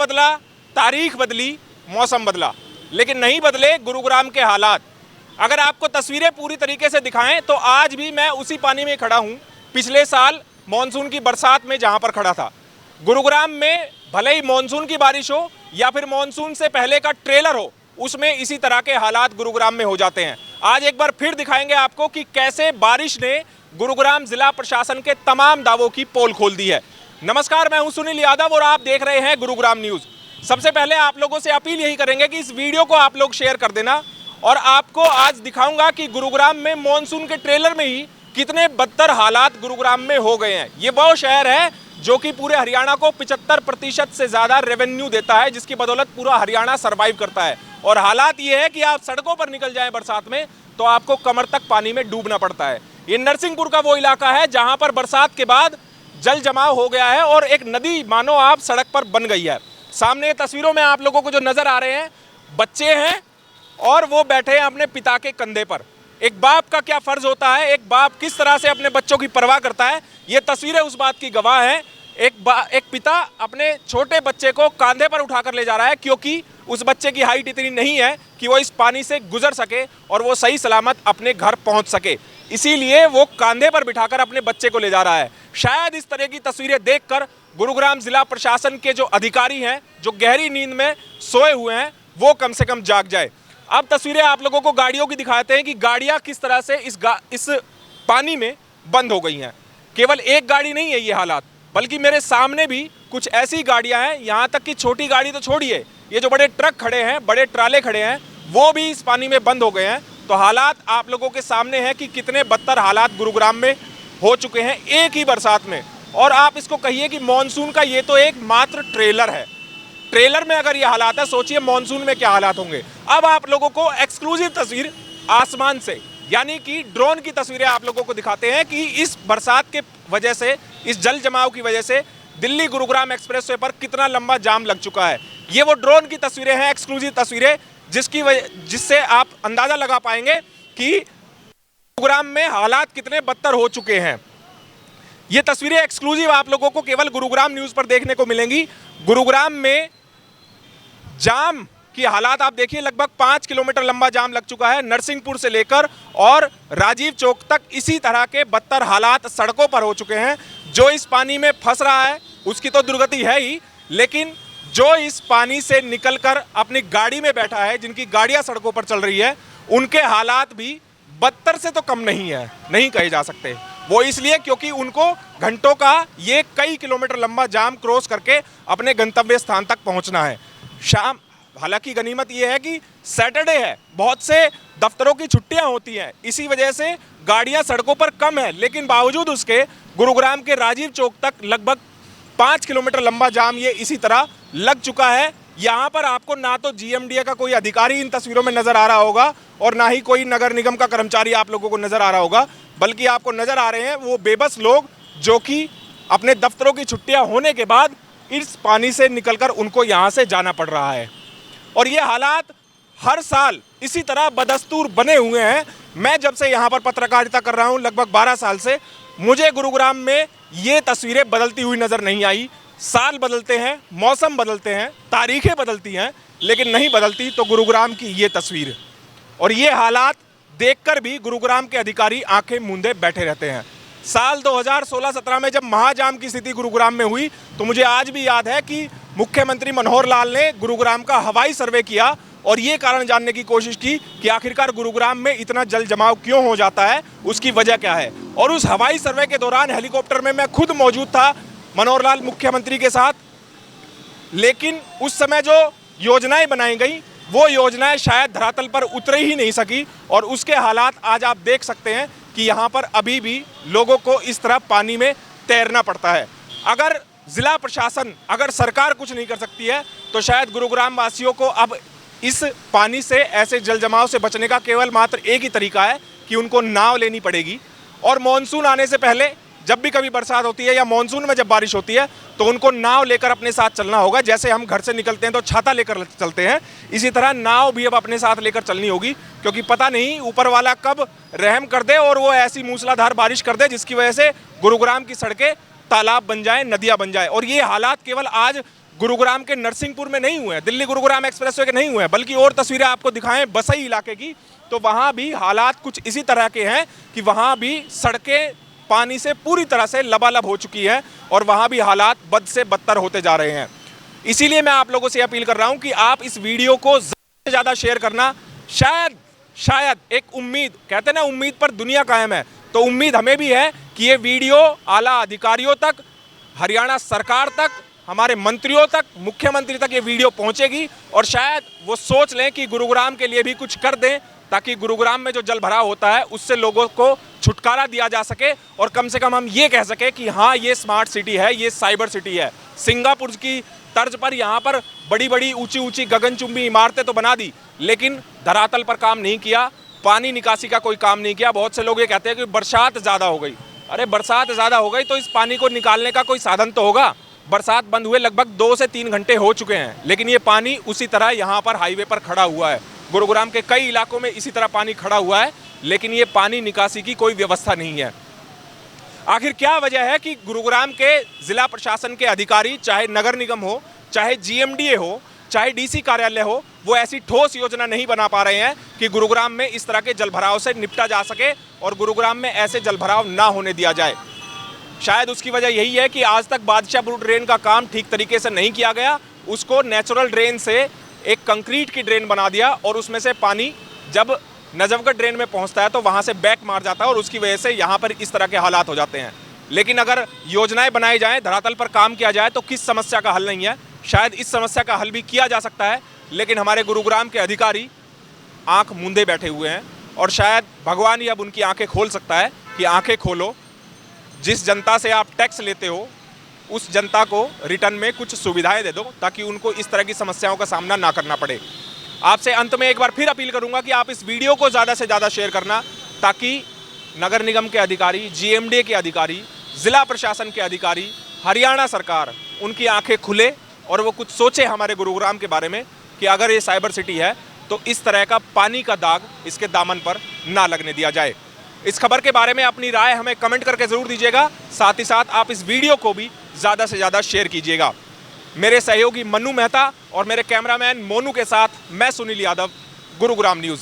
बदला, तारीख बदली, मौसम बदला, लेकिन नहीं बदले गुरुग्राम के हालात। अगर आपको तस्वीरें पूरी तरीके से दिखाएं तो आज भी मैं उसी पानी में खड़ा हूं, पिछले साल मॉनसून की बरसात में जहां पर खड़ा था। गुरुग्राम में भले ही मॉनसून की बारिश हो या फिर मॉनसून से पहले का ट्रेलर हो, उसमें इसी तरह के हालात गुरुग्राम में हो जाते हैं। आज एक बार फिर दिखाएंगे आपको कि कैसे बारिश ने गुरुग्राम जिला प्रशासन के तमाम दावों की पोल खोल दी है। नमस्कार, मैं हूं सुनील यादव और आप देख रहे हैं गुरुग्राम न्यूज़। सबसे पहले आप लोगों से अपील यही करेंगे कि इस वीडियो को आप लोग शेयर कर देना, और आपको आज दिखाऊंगा कि गुरुग्राम में मॉनसून के ट्रेलर में ही कितने बदतर हालात गुरुग्राम में हो गए हैं। ये वो शहर है जो कि पूरे हरियाणा को 75% से ज़्यादा रेवेन्यू देता है, जिसकी बदौलत पूरा हरियाणा सर्वाइव करता है। और हालात ये है कि आप सड़कों पर निकल जाएं बरसात में तो आपको कमर तक पानी में डूबना पड़ता है। ये नरसिंहपुर का वो इलाका है जहां पर बरसात के बाद जल जमाव हो गया है और एक नदी मानो आप सड़क पर बन गई है। सामने तस्वीरों में आप लोगों को जो नजर आ रहे हैं, बच्चे हैं और वो बैठे हैं अपने पिता के कंधे पर। एक बाप का क्या फर्ज होता है, एक बाप किस तरह से अपने बच्चों की परवाह करता है, ये तस्वीरें उस बात की गवाह हैं। एक पिता अपने छोटे बच्चे को कंधे पर उठाकर ले जा रहा है, क्योंकि उस बच्चे की हाइट इतनी नहीं है कि वो इस पानी से गुजर सके और वो सही सलामत अपने घर पहुंच सके। इसीलिए वो कंधे पर बिठाकर अपने बच्चे को ले जा रहा है। शायद इस तरह की तस्वीरें देखकर गुरुग्राम जिला प्रशासन के जो अधिकारी हैं, जो गहरी नींद में सोए हुए हैं, वो कम से कम जाग जाए। अब तस्वीरें आप लोगों को गाड़ियों की दिखाते हैं कि गाड़ियां किस तरह से इस पानी में बंद हो गई हैं। केवल एक गाड़ी नहीं है ये हालात, बल्कि मेरे सामने भी कुछ ऐसी गाड़ियां हैं, यहाँ तक कि छोटी गाड़ी तो छोड़िए, ये जो बड़े ट्रक खड़े हैं, बड़े ट्राले खड़े हैं, वो भी इस पानी में बंद हो गए हैं। तो हालात आप लोगों के सामने हैं कि कितने बदतर हालात गुरुग्राम में हो चुके हैं एक ही बरसात में। और आप इसको कहिए कि मानसून का ये तो एक मात्र ट्रेलर है। ट्रेलर में अगर ये हालात है, सोचिए मानसून में क्या हालात होंगे। अब आप लोगों को एक्सक्लूसिव तस्वीर आसमान से, यानी कि ड्रोन की तस्वीरें आप लोगों को दिखाते हैं कि इस बरसात के वजह से, इस जल जमाव की वजह से दिल्ली गुरुग्राम एक्सप्रेसवे पर कितना लंबा जाम लग चुका है। ये वो ड्रोन की तस्वीरें हैं, एक्सक्लूसिव तस्वीरें, जिससे आप अंदाजा लगा पाएंगे कि गुरुग्राम में हालात कितने बदतर हो चुके हैं। ये तस्वीरें एक्सक्लूसिव आप लोगों को केवल गुरुग्राम न्यूज़ पर देखने को मिलेंगी। गुरुग्राम में जाम की हालात आप देखिए, लगभग 5 किलोमीटर लंबा जाम लग चुका है। नरसिंहपुर से लेकर और राजीव चौक तक इसी तरह के बदतर हालात सड़कों पर हो चुके हैं। जो इस पानी में फंस रहा है उसकी तो दुर्गति है ही, लेकिन जो इस पानी से निकलकर अपनी गाड़ी में बैठा है, जिनकी गाड़ियां सड़कों पर चल रही है, उनके हालात भी बदतर से तो कम नहीं है, नहीं कहे जा सकते। वो इसलिए क्योंकि उनको घंटों का ये कई किलोमीटर लंबा जाम क्रॉस करके अपने गंतव्य स्थान तक पहुंचना है। शाम, हालांकि गनीमत ये है कि सैटरडे है, बहुत से दफ्तरों की छुट्टियां होती हैं, इसी वजह से गाड़ियां सड़कों पर कम है, लेकिन बावजूद उसके गुरुग्राम के राजीव चौक तक लगभग 5 किलोमीटर लंबा जाम ये इसी तरह लग चुका है। यहाँ पर आपको ना तो जीएमडीए का कोई अधिकारी इन तस्वीरों में नजर आ रहा होगा और ना ही कोई नगर निगम का कर्मचारी आप लोगों को नजर आ रहा होगा, बल्कि आपको नजर आ रहे हैं वो बेबस लोग जो कि अपने दफ्तरों की छुट्टियां होने के बाद इस पानी से निकलकर उनको यहाँ से जाना पड़ रहा है। और ये हालात हर साल इसी तरह बदस्तूर बने हुए हैं। मैं जब से यहाँ पर पत्रकारिता कर रहा हूँ, लगभग 12 साल से, मुझे गुरुग्राम में ये तस्वीरें बदलती हुई नजर नहीं आई। साल बदलते हैं, मौसम बदलते हैं, तारीखें बदलती हैं, लेकिन नहीं बदलती तो गुरुग्राम की ये तस्वीर। और ये हालात देखकर भी गुरुग्राम के अधिकारी आंखें मूंदे बैठे रहते हैं। साल 2016-17 में जब महाजाम की स्थिति गुरुग्राम में हुई तो मुझे आज भी याद है कि मुख्यमंत्री मनोहर लाल ने गुरुग्राम का हवाई सर्वे किया और ये कारण जानने की कोशिश की कि आखिरकार गुरुग्राम में इतना जल जमाव क्यों हो जाता है, उसकी वजह क्या है। और उस हवाई सर्वे के दौरान हेलीकॉप्टर में मैं खुद मौजूद था मनोहर लाल मुख्यमंत्री के साथ, लेकिन उस समय जो योजनाएं बनाई गई वो योजनाएं शायद धरातल पर उतर ही नहीं सकी और उसके हालात आज आप देख सकते हैं कि यहाँ पर अभी भी लोगों को इस तरह पानी में तैरना पड़ता है। अगर जिला प्रशासन, अगर सरकार कुछ नहीं कर सकती है तो शायद गुरुग्राम वासियों को अब इस पानी से, ऐसे जल जमाव से बचने का केवल मात्र एक ही तरीका है कि उनको नाव लेनी पड़ेगी। और मानसून आने से पहले जब भी कभी बरसात होती है या मानसून में जब बारिश होती है तो उनको नाव लेकर अपने साथ चलना होगा। जैसे हम घर से निकलते हैं तो छाता लेकर चलते हैं, इसी तरह नाव भी अब अपने साथ लेकर चलनी होगी, क्योंकि पता नहीं ऊपर वाला कब रहम कर दे और वो ऐसी मूसलाधार बारिश कर दे जिसकी वजह से गुरुग्राम की सड़कें तालाब बन जाएं, नदियां बन जाएं। और ये हालात केवल आज गुरुग्राम के नरसिंहपुर में नहीं हुए हैं, दिल्ली गुरुग्राम एक्सप्रेसवे के नहीं हुए हैं, बल्कि और तस्वीरें आपको दिखाएं बसई इलाके की, तो वहाँ भी हालात कुछ इसी तरह के हैं कि वहाँ भी सड़कें पानी से पूरी तरह से लबालब हो चुकी है और वहाँ भी हालात बद से बदतर होते जा रहे हैं। इसीलिए मैं आप लोगों से अपील कर रहा हूँ कि आप इस वीडियो को ज़्यादा से ज़्यादा शेयर करना। शायद एक उम्मीद, कहते हैं ना उम्मीद पर दुनिया कायम है, तो उम्मीद हमें भी है कि ये वीडियो आला अधिकारियों तक, हरियाणा सरकार तक, हमारे मंत्रियों तक, मुख्यमंत्री तक ये वीडियो पहुंचेगी और शायद वो सोच लें कि गुरुग्राम के लिए भी कुछ कर दें, ताकि गुरुग्राम में जो जल भराव होता है उससे लोगों को छुटकारा दिया जा सके और कम से कम हम ये कह सके कि हाँ, ये स्मार्ट सिटी है, ये साइबर सिटी है। सिंगापुर की तर्ज पर यहाँ पर बड़ी बड़ी ऊंची ऊंची गगनचुंबी इमारतें तो बना दी, लेकिन धरातल पर काम नहीं किया, पानी निकासी का कोई काम नहीं किया। बहुत से लोग ये कहते हैं कि बरसात ज़्यादा हो गई। अरे बरसात ज़्यादा हो गई तो इस पानी को निकालने का कोई साधन तो होगा। बरसात बंद हुए लगभग 2 से 3 घंटे हो चुके हैं, लेकिन ये पानी उसी तरह यहाँ पर हाईवे पर खड़ा हुआ है। गुरुग्राम के कई इलाकों में इसी तरह पानी खड़ा हुआ है, लेकिन ये पानी निकासी की कोई व्यवस्था नहीं है। आखिर क्या वजह है कि गुरुग्राम के जिला प्रशासन के अधिकारी, चाहे नगर निगम हो, चाहे जीएमडीए हो, चाहे डीसी कार्यालय हो, वो ऐसी ठोस योजना नहीं बना पा रहे हैं कि गुरुग्राम में इस तरह के जलभराव से निपटा जा सके और गुरुग्राम में ऐसे जलभराव ना होने दिया जाए। शायद उसकी वजह यही है कि आज तक बादशाहपुर ड्रेन का काम ठीक तरीके से नहीं किया गया। उसको नेचुरल ड्रेन से एक कंक्रीट की ड्रेन बना दिया और उसमें से पानी जब नजफगढ़ ड्रेन में पहुंचता है तो वहां से बैक मार जाता है और उसकी वजह से यहाँ पर इस तरह के हालात हो जाते हैं। लेकिन अगर योजनाएं बनाई जाएं, धरातल पर काम किया जाए तो किस समस्या का हल नहीं है। शायद इस समस्या का हल भी किया जा सकता है, लेकिन हमारे गुरुग्राम के अधिकारी आंख मूंदे बैठे हुए हैं और शायद भगवान ही अब उनकी आंखें खोल सकता है कि आंखें खोलो, जिस जनता से आप टैक्स लेते हो उस जनता को रिटर्न में कुछ सुविधाएं दे दो, ताकि उनको इस तरह की समस्याओं का सामना ना करना पड़े। आपसे अंत में एक बार फिर अपील करूंगा कि आप इस वीडियो को ज़्यादा से ज़्यादा शेयर करना, ताकि नगर निगम के अधिकारी, जीएमडीए के अधिकारी, ज़िला प्रशासन के अधिकारी, हरियाणा सरकार, उनकी आंखें खुले और वो कुछ सोचे हमारे गुरुग्राम के बारे में कि अगर ये साइबर सिटी है तो इस तरह का पानी का दाग इसके दामन पर ना लगने दिया जाए। इस खबर के बारे में अपनी राय हमें कमेंट करके ज़रूर दीजिएगा। साथ ही साथ आप इस वीडियो को भी ज़्यादा से ज़्यादा शेयर कीजिएगा। मेरे सहयोगी मन्नू मेहता और मेरे कैमरामैन मोनू के साथ मैं सुनील यादव, गुरुग्राम न्यूज़।